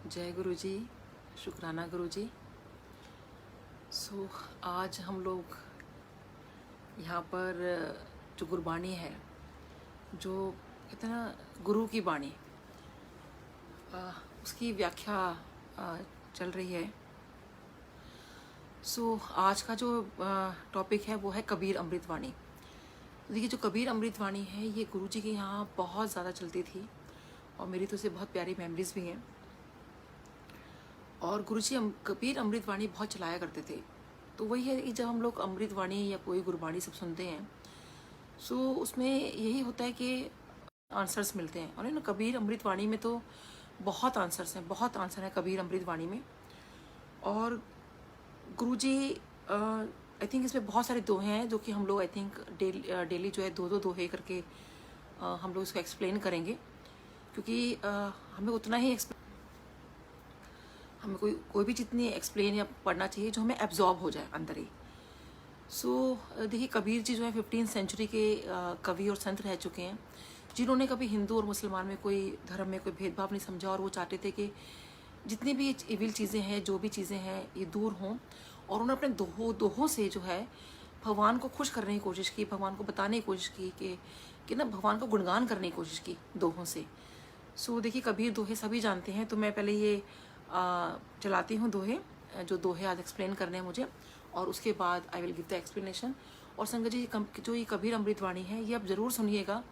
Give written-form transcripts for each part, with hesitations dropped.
जय गुरु जी, शुक्राना गुरु जी। आज हम लोग यहाँ पर जो गुरबाणी है, जो कहते हैं ना गुरु की बाणी, उसकी व्याख्या चल रही है। आज का जो टॉपिक है वो है कबीर अमृतवाणी। देखिए, जो कबीर अमृतवाणी है ये गुरु जी के यहाँ बहुत ज़्यादा चलती थी और मेरी तो उसे बहुत प्यारी मेमोरीज भी हैं। और गुरुजी कबीर अमृतवाणी बहुत चलाया करते थे। तो वही है कि जब हम लोग अमृतवाणी या कोई गुरबाणी सब सुनते हैं, उसमें यही होता है कि आंसर्स मिलते हैं। और ना कबीर अमृतवाणी में तो बहुत आंसर्स हैं, बहुत आंसर हैं कबीर अमृतवाणी में। और गुरुजी आई थिंक इसमें बहुत सारे दोहे हैं जो कि हम लोग आई थिंक डेली जो है दो दोहे करके हम लोग इसको एक्सप्लेन करेंगे, क्योंकि हमें उतना ही हमें कोई भी जितनी एक्सप्लेन या पढ़ना चाहिए जो हमें एब्जॉर्ब हो जाए अंदर ही। देखिए, कबीर जी जो है 15वीं सेंचुरी के कवि और संत रह चुके हैं, जिन्होंने कभी हिंदू और मुसलमान में कोई धर्म में कोई भेदभाव नहीं समझा। और वो चाहते थे कि जितनी भी इविल चीज़ें हैं, जो भी चीज़ें हैं, ये दूर हों। और उन्होंने अपने दोहों से जो है भगवान को खुश करने की कोशिश की, भगवान को बताने की कोशिश की कि ना भगवान का गुणगान करने की कोशिश की दोहों से। देखिए, कबीर दोहे सभी जानते हैं, तो मैं पहले ये चलाती हूँ दोहे, जो दोहे आज एक्सप्लेन करने हैं मुझे, और उसके बाद I will give the explanation. और संगत जी, जो ये कबीर अमृतवाणी है ये आप ज़रूर सुनिएगा,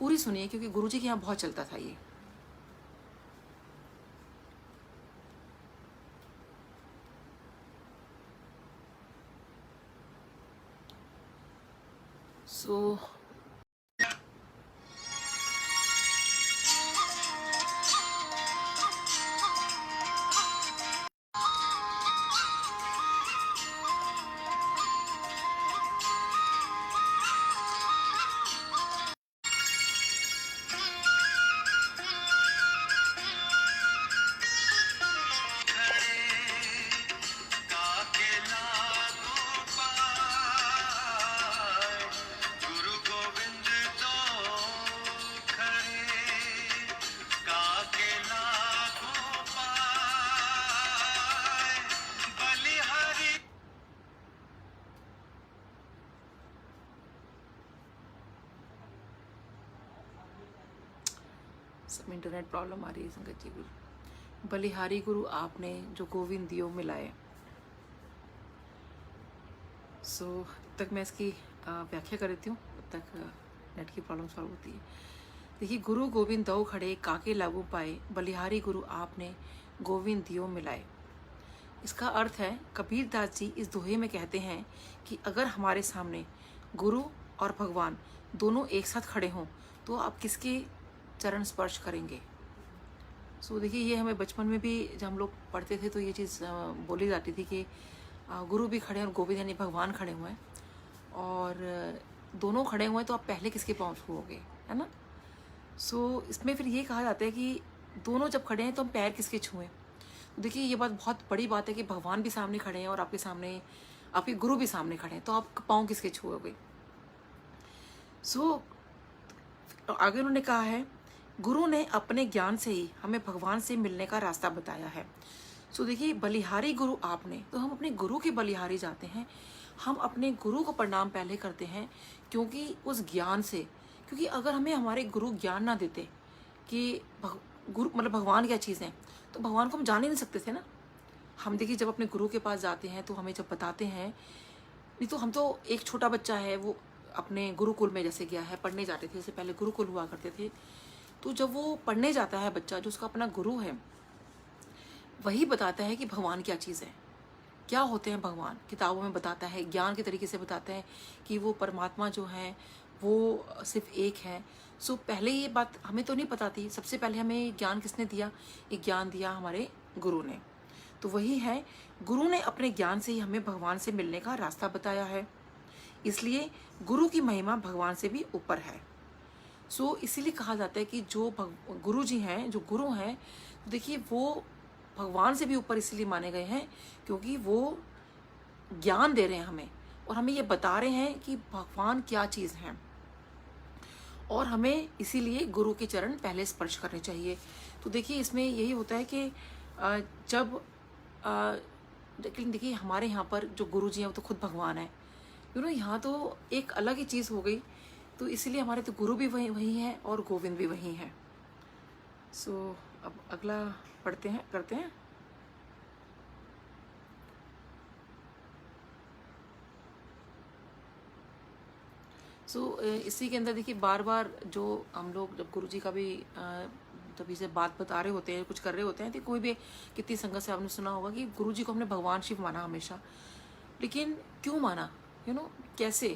पूरी सुनिए, क्योंकि गुरु जी के यहाँ बहुत चलता था ये। सब इंटरनेट प्रॉब्लम आ रही है संगत जी। गुरु बलिहारी गुरु आपने जो गोविंद दियो मिलाए। तक मैं इसकी व्याख्या कर देती हूँ, तब तक नेट की प्रॉब्लम सॉल्व होती है। देखिए, गुरु गोविंद दो खड़े काके लागू पाए, बलिहारी गुरु आपने गोविंद दियो मिलाए। इसका अर्थ है, कबीर दास जी इस दोहे में कहते हैं कि अगर हमारे सामने गुरु और भगवान दोनों एक साथ खड़े हों तो आप किसके चरण स्पर्श करेंगे। देखिए, ये हमें बचपन में भी जब हम लोग पढ़ते थे तो ये चीज़ बोली जाती थी कि गुरु भी खड़े हैं और गोविंद यानी भगवान खड़े हुए हैं, और दोनों खड़े हुए हैं तो आप पहले किसके पाँव छुओगे, है ना। इसमें फिर ये कहा जाता है कि दोनों जब खड़े हैं तो हम पैर किसके छुएं। देखिए, ये बात बहुत बड़ी बात है कि भगवान भी सामने खड़े हैं और आपके सामने आपके गुरु भी सामने खड़े हैं, तो आप पाँव किसके छुओगे। आगे उन्होंने कहा है, गुरु ने अपने ज्ञान से ही हमें भगवान से मिलने का रास्ता बताया है। देखिए, बलिहारी गुरु आपने, तो हम अपने गुरु के बलिहारी जाते हैं, हम अपने गुरु को प्रणाम पहले करते हैं, क्योंकि उस ज्ञान से, क्योंकि अगर हमें हमारे गुरु ज्ञान ना देते कि गुरु मतलब भगवान क्या चीज़ है, तो भगवान को हम जान ही नहीं सकते थे ना। हम देखिए, जब अपने गुरु के पास जाते हैं तो हमें जब बताते हैं, नहीं तो हम तो एक छोटा बच्चा है, वो अपने गुरुकुल में जैसे गया है, पढ़ने जाते थे, जैसे पहले गुरुकुल हुआ करते थे, तो जब वो पढ़ने जाता है बच्चा, जो उसका अपना गुरु है, वही बताता है कि भगवान क्या चीज़ है, क्या होते हैं भगवान। किताबों में बताता है, ज्ञान के तरीके से बताता है कि वो परमात्मा जो है वो सिर्फ एक है। पहले ये बात हमें तो नहीं पता थी, सबसे पहले हमें ज्ञान किसने दिया, ये ज्ञान दिया हमारे गुरु ने। तो वही है, गुरु ने अपने ज्ञान से ही हमें भगवान से मिलने का रास्ता बताया है, इसलिए गुरु की महिमा भगवान से भी ऊपर है। इसीलिए कहा जाता है कि जो गुरु जी हैं, जो गुरु हैं, तो देखिए वो भगवान से भी ऊपर इसलिए माने गए हैं क्योंकि वो ज्ञान दे रहे हैं हमें, और हमें ये बता रहे हैं कि भगवान क्या चीज़ है, और हमें इसीलिए गुरु के चरण पहले स्पर्श करने चाहिए। तो देखिए, इसमें यही होता है कि जब अ, लेकिन देखिए हमारे यहाँ पर जो गुरु जी हैं वो तो खुद भगवान है, यहाँ तो एक अलग ही चीज़ हो गई। तो इसीलिए हमारे तो गुरु भी वही वही हैं और गोविंद भी वही हैं। सो अब अगला पढ़ते हैं, करते हैं। इसी के अंदर देखिए बार बार जो हम लोग जब गुरु जी का भी तभी से बात बता रहे होते हैं, कुछ कर रहे होते हैं, तो कोई भी कितनी संगत से आपने सुना होगा कि गुरु जी को हमने भगवान शिव माना हमेशा। लेकिन क्यों माना, कैसे?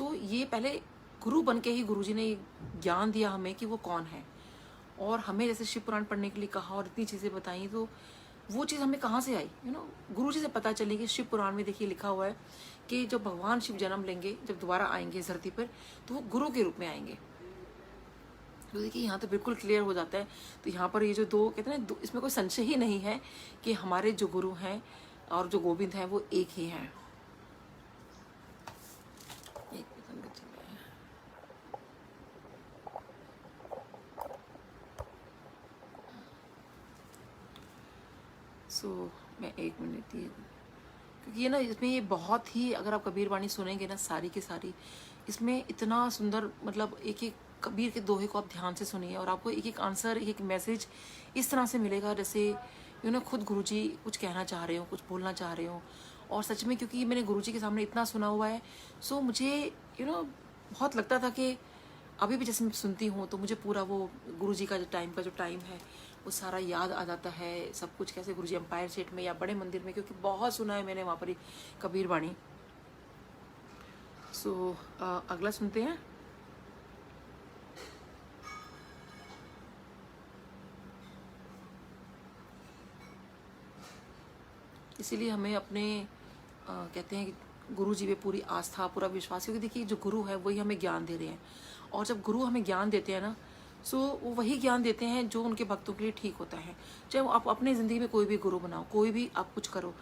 ये पहले गुरु बन के ही गुरु जी ने ज्ञान दिया हमें कि वो कौन है, और हमें जैसे शिव पुराण पढ़ने के लिए कहा और इतनी चीज़ें बताई, तो वो चीज़ हमें कहाँ से आई? गुरु जी से पता चली कि शिव पुराण में देखिए लिखा हुआ है कि जब भगवान शिव जन्म लेंगे, जब दोबारा आएंगे इस धरती पर, तो वो गुरु के रूप में आएंगे। तो देखिए यहाँ तो बिल्कुल क्लियर हो जाता है। तो यहाँ पर ये जो दो कहते हैं ना, इसमें कोई संशय ही नहीं है कि हमारे जो गुरु हैं और जो गोविंद हैं वो एक ही हैं। मैं 1 मिनट दिए, क्योंकि ये ना इसमें ये बहुत ही, अगर आप कबीर वाणी सुनेंगे ना सारी की सारी, इसमें इतना सुंदर, मतलब एक एक कबीर के दोहे को आप ध्यान से सुनिए और आपको एक एक आंसर, एक एक मैसेज इस तरह से मिलेगा जैसे खुद गुरुजी कुछ कहना चाह रहे हो, कुछ बोलना चाह रहे हो। और सच में क्योंकि मैंने गुरुजी के सामने इतना सुना हुआ है, मुझे बहुत लगता था कि अभी भी जैसे मैं सुनती हूँ तो मुझे पूरा वो गुरुजी का जो टाइम है वो सारा याद आ जाता है, सब कुछ कैसे गुरुजी एम्पायर स्टेट में या बड़े मंदिर में, क्योंकि बहुत सुना है मैंने वहाँ पर ही कबीर वाणी। अगला सुनते हैं। इसीलिए हमें अपने कहते हैं कि गुरु जी पे पूरी आस्था, पूरा विश्वास, क्योंकि देखिए जो गुरु है वही हमें ज्ञान दे रहे हैं, और जब गुरु हमें ज्ञान देते हैं ना, वो वही ज्ञान देते हैं जो उनके भक्तों के लिए ठीक होता है। चाहे आप अपनी ज़िंदगी में कोई भी गुरु बनाओ, कोई भी आप कुछ करो,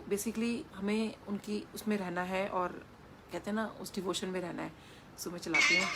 बेसिकली हमें उनकी उसमें रहना है, और कहते हैं ना उस डिवोशन में रहना है। मैं चलाती हूँ।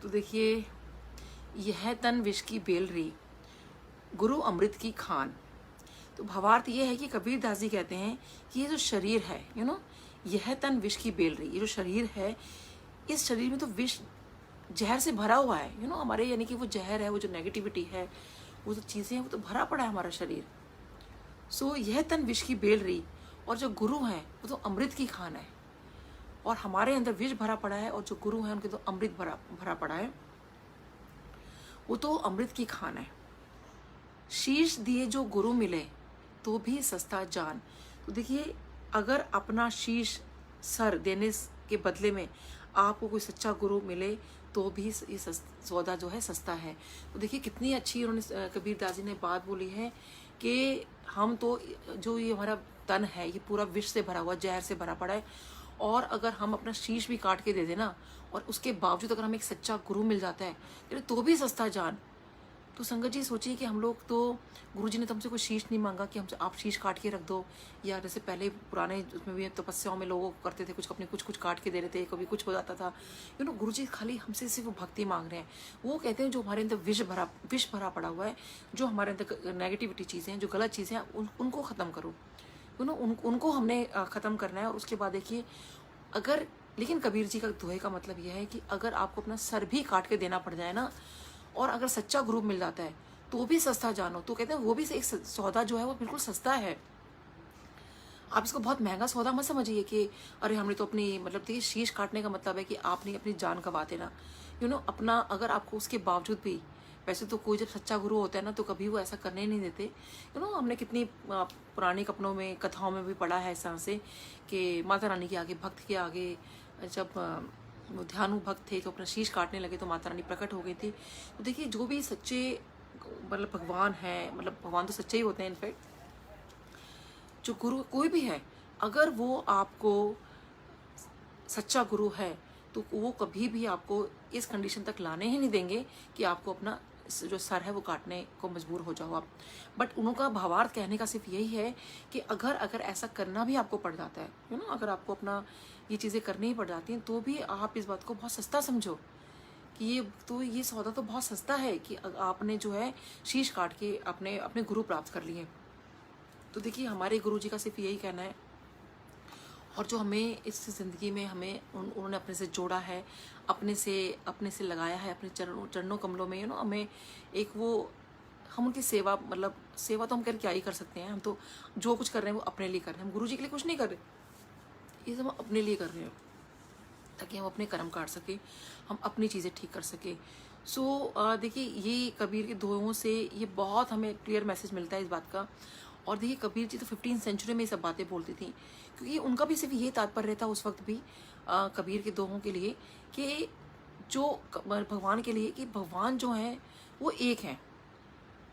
तो देखिए, यह तन विष की बेलरी, गुरु अमृत की खान। तो भावार्थ ये है कि कबीर दास जी कहते हैं कि ये जो शरीर है, यह तन विष की बेलरी, ये जो शरीर है, इस शरीर में तो विष जहर से भरा हुआ है। हमारे यानी कि वो जहर है, वो जो नेगेटिविटी है, वो जो चीज़ें हैं, वो तो भरा पड़ा है हमारा शरीर। यह तन विष की बेलरी, और जो गुरु हैं वो तो अमृत की खान है, और हमारे अंदर विष भरा पड़ा है, और जो गुरु हैं उनके तो अमृत भरा पड़ा है, वो तो अमृत की खान है। शीश दिए जो गुरु मिले तो भी सस्ता जान। तो देखिए, अगर अपना शीश, सर देने के बदले में आपको कोई सच्चा गुरु मिले तो भी ये सौदा जो है सस्ता है। तो देखिए कितनी अच्छी उन्होंने कबीर दास जी ने बात बोली है कि हम तो, जो ये हमारा तन है ये पूरा विष से भरा हुआ, जहर से भरा पड़ा है, और अगर हम अपना शीश भी काट के दे देना, और उसके बावजूद अगर हमें एक सच्चा गुरु मिल जाता है तो भी सस्ता जान। तो संगत जी सोचिए कि हम लोग तो, गुरुजी ने तुमसे कोई शीश नहीं मांगा कि हमसे आप शीश काट के रख दो, या जैसे पहले पुराने उसमें भी तपस्याओं में लोग करते थे, कुछ अपने कुछ काट के दे रहे थे, कभी कुछ हो जाता था। गुरुजी खाली हमसे सिर्फ भक्ति मांग रहे हैं। वो कहते हैं जो हमारे अंदर विष भरा पड़ा हुआ है, जो हमारे अंदर नेगेटिविटी चीज़ें हैं, जो गलत चीज़ें हैं, उनको ख़त्म करो। उनको हमने ख़त्म करना है। और उसके बाद देखिए, अगर, लेकिन कबीर जी का दोहे का मतलब यह है कि अगर आपको अपना सर भी काट के देना पड़ जाए ना, और अगर सच्चा गुरु मिल जाता है, तो भी सस्ता जानो। तो कहते हैं वो भी एक सौदा जो है वो बिल्कुल सस्ता है। आप इसको बहुत महंगा सौदा मत समझिए कि अरे हमने तो अपनी मतलब देखिए शीश काटने का मतलब है कि आपने अपनी जान गंवा देना। अपना अगर आपको उसके बावजूद भी, वैसे तो कोई जब सच्चा गुरु होता है ना तो कभी वो ऐसा करने ही नहीं देते। हमने कितनी पुरानी कपड़ों में, कथाओं में भी पढ़ा है ऐसा से कि माता रानी के आगे, भक्त के आगे जब वो ध्यानु भक्त थे तो अपना शीश काटने लगे तो माता रानी प्रकट हो गई थी। तो देखिए जो भी सच्चे मतलब भगवान है, मतलब भगवान तो सच्चे ही होते हैं इनफैक्ट, जो गुरु कोई भी है, अगर वो आपको सच्चा गुरु है तो वो कभी भी आपको इस कंडीशन तक लाने ही नहीं देंगे कि आपको अपना जो सर है वो काटने को मजबूर हो जाओ आप। बट उनका भावार्थ कहने का सिर्फ यही है कि अगर ऐसा करना भी आपको पड़ जाता है, अगर आपको अपना ये चीज़ें करनी ही पड़ जाती हैं, तो भी आप इस बात को बहुत सस्ता समझो कि ये सौदा तो बहुत सस्ता है कि आपने जो है शीश काट के अपने गुरु प्राप्त कर लिए। तो देखिए हमारे गुरु जी का सिर्फ यही कहना है, और जो हमें इस ज़िंदगी में हमें उन्होंने अपने से जोड़ा है, अपने से लगाया है अपने चरणों कमलों में, हमें एक वो, हम उनकी सेवा, मतलब सेवा तो हम कर क्या ही कर सकते हैं। हम तो जो कुछ कर रहे हैं वो अपने लिए कर रहे हैं, हम गुरु जी के लिए कुछ नहीं कर रहे, ये सब हम अपने लिए कर रहे हैं ताकि हम अपने कर्म काट सकें, हम अपनी चीज़ें ठीक कर सकें। सो देखिए ये कबीर के दोहों से ये बहुत हमें क्लियर मैसेज मिलता है इस बात का। और देखिए कबीर जी तो 15वीं सेंचुरी में ये सब बातें बोलती थी, क्योंकि उनका भी सिर्फ ये तात्पर्य था उस वक्त भी कबीर के दोहों के लिए कि जो भगवान के लिए कि भगवान जो हैं वो एक हैं।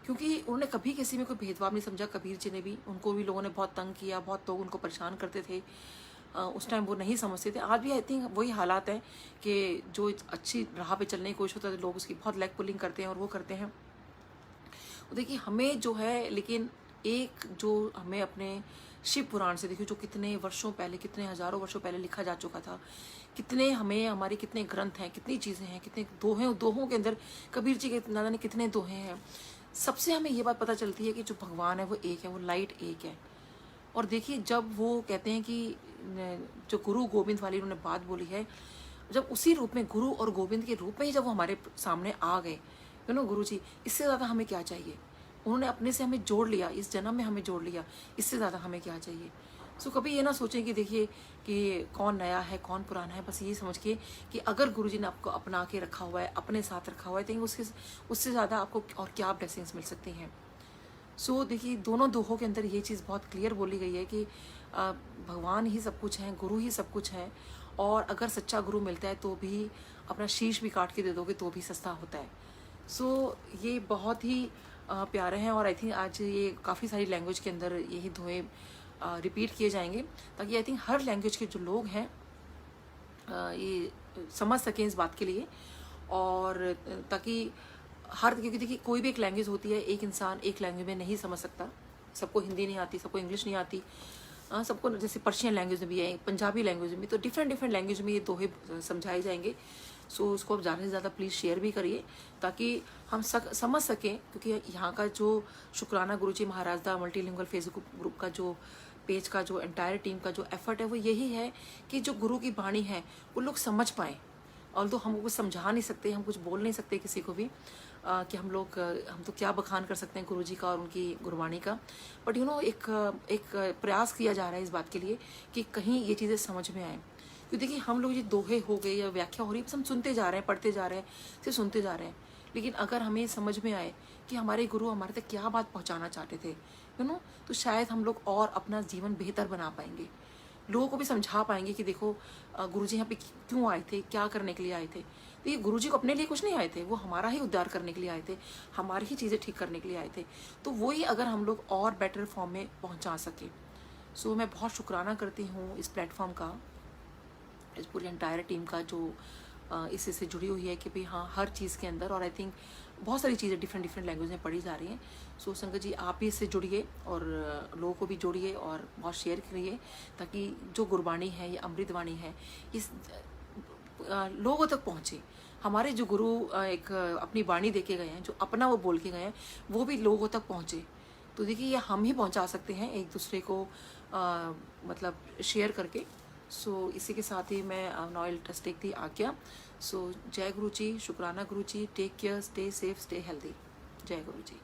क्योंकि उन्होंने कभी किसी में कोई भेदभाव नहीं समझा। कबीर जी ने भी, उनको भी लोगों ने बहुत तंग किया, बहुत लोग उनको परेशान करते थे, उस टाइम वो नहीं समझते थे। आज भी आई थिंक वही हालात हैं कि जो अच्छी राह पे चलने की कोशिश होता है तो लोग उसकी बहुत लेग पुलिंग करते हैं और वो करते हैं। देखिए हमें जो है, लेकिन एक जो हमें अपने शिव पुराण से देखिए, जो कितने वर्षों पहले, कितने हजारों वर्षों पहले लिखा जा चुका था, कितने हमें हमारे कितने ग्रंथ हैं, कितनी चीज़ें हैं, कितने दोहों के अंदर कबीर जी के ना जाने कितने दोहे हैं। सबसे हमें ये बात पता चलती है कि जो भगवान है वो एक है, वो लाइट एक है। और देखिए जब वो कहते हैं कि जो गुरु गोविंद वाली उन्होंने बात बोली है, जब उसी रूप में गुरु और गोविंद के रूप में ही जब वो हमारे सामने आ गए, गुरु जी, इससे ज़्यादा हमें क्या चाहिए। उन्होंने अपने से हमें जोड़ लिया, इस जन्म में हमें जोड़ लिया, इससे ज़्यादा हमें क्या चाहिए। सो कभी ये ना सोचें कि देखिए कि कौन नया है कौन पुराना है, बस ये समझ के कि अगर गुरुजी ने आपको अपना के रखा हुआ है, अपने साथ रखा हुआ है, तो उससे ज़्यादा आपको और क्या ब्लेसिंग्स मिल सकती हैं। सो देखिए दोनों दोहों के अंदर ये चीज़ बहुत क्लियर बोली गई है कि भगवान ही सब कुछ है, गुरु ही सब कुछ है, और अगर सच्चा गुरु मिलता है तो भी अपना शीश भी काट के दे दोगे तो भी सस्ता होता है। सो ये बहुत ही प्यारे हैं, और आई थिंक आज ये काफ़ी सारी लैंग्वेज के अंदर यही दोहे रिपीट किए जाएंगे, ताकि आई थिंक हर लैंग्वेज के जो लोग हैं ये समझ सकें इस बात के लिए, और ताकि क्योंकि देखिए कोई भी एक लैंग्वेज होती है, एक इंसान एक लैंग्वेज में नहीं समझ सकता। सबको हिंदी नहीं आती, सबको इंग्लिश नहीं आती, सबको जैसे पर्शियन लैंग्वेज में भी है, पंजाबी लैंग्वेज में भी, तो डिफरेंट लैंग्वेज में ये दोहे समझाए जाएंगे। सो उसको आप ज़्यादा से ज़्यादा प्लीज़ शेयर भी करिए ताकि हम समझ सकें, क्योंकि यहाँ का जो शुक्राना गुरुजी महाराज दा मल्टीलिंगुअल फेसबुक ग्रुप का जो पेज का जो एंटायर टीम का जो एफर्ट है वो यही है कि जो गुरु की बाणी है वो लोग समझ पाएँ। और तो हम कुछ समझा नहीं सकते, हम कुछ बोल नहीं सकते किसी को भी कि हम तो क्या बखान कर सकते हैं गुरुजी का और उनकी गुरबाणी का। बट एक प्रयास किया जा रहा है इस बात के लिए कि कहीं ये चीज़ें समझ में आए। क्योंकि देखिए हम लोग ये दोहे हो गए या व्याख्या हो रही है, बस हम सुनते जा रहे हैं, पढ़ते जा रहे हैं, सिर्फ सुनते जा रहे हैं। लेकिन अगर हमें समझ में आए कि हमारे गुरु हमारे तक क्या बात पहुंचाना चाहते थे, तो शायद हम लोग और अपना जीवन बेहतर बना पाएंगे, लोगों को भी समझा पाएंगे कि देखो गुरुजी यहाँ पे क्यों आए थे, क्या करने के लिए आए थे। तो ये गुरुजी को अपने लिए कुछ नहीं आए थे, वो हमारा ही उद्धार करने के लिए आए थे, हमारी ही चीज़ें ठीक करने के लिए आए थे। तो वही अगर हम लोग और बेटर फॉर्म में पहुँचा सके। सो मैं बहुत शुक्राना करती हूँ इस प्लेटफॉर्म का, इस पूरी एंटायर टीम का जो इससे से जुड़ी हुई है कि भाई हाँ हर चीज़ के अंदर, और आई थिंक बहुत सारी चीज़ें डिफरेंट लैंग्वेज में पढ़ी जा रही हैं। सो संगत जी आप भी इससे जुड़िए और लोगों को भी जोड़िए और बहुत शेयर करिए, ताकि जो गुरबाणी है या अमृतवाणी है इस लोगों तक पहुँचे। हमारे जो गुरु एक अपनी वाणी दे के गए हैं, जो अपना वो बोल के गए हैं, वो भी लोगों तक पहुँचे। तो देखिए ये हम ही पहुँचा सकते हैं एक दूसरे को मतलब शेयर करके। सो इसी के साथ ही मैं नॉयल ट्रस्ट टेक दी आज्ञा। सो जय गुरु जी, शुक्राना Guru ji, take care, stay safe, stay healthy. जय गुरु जी।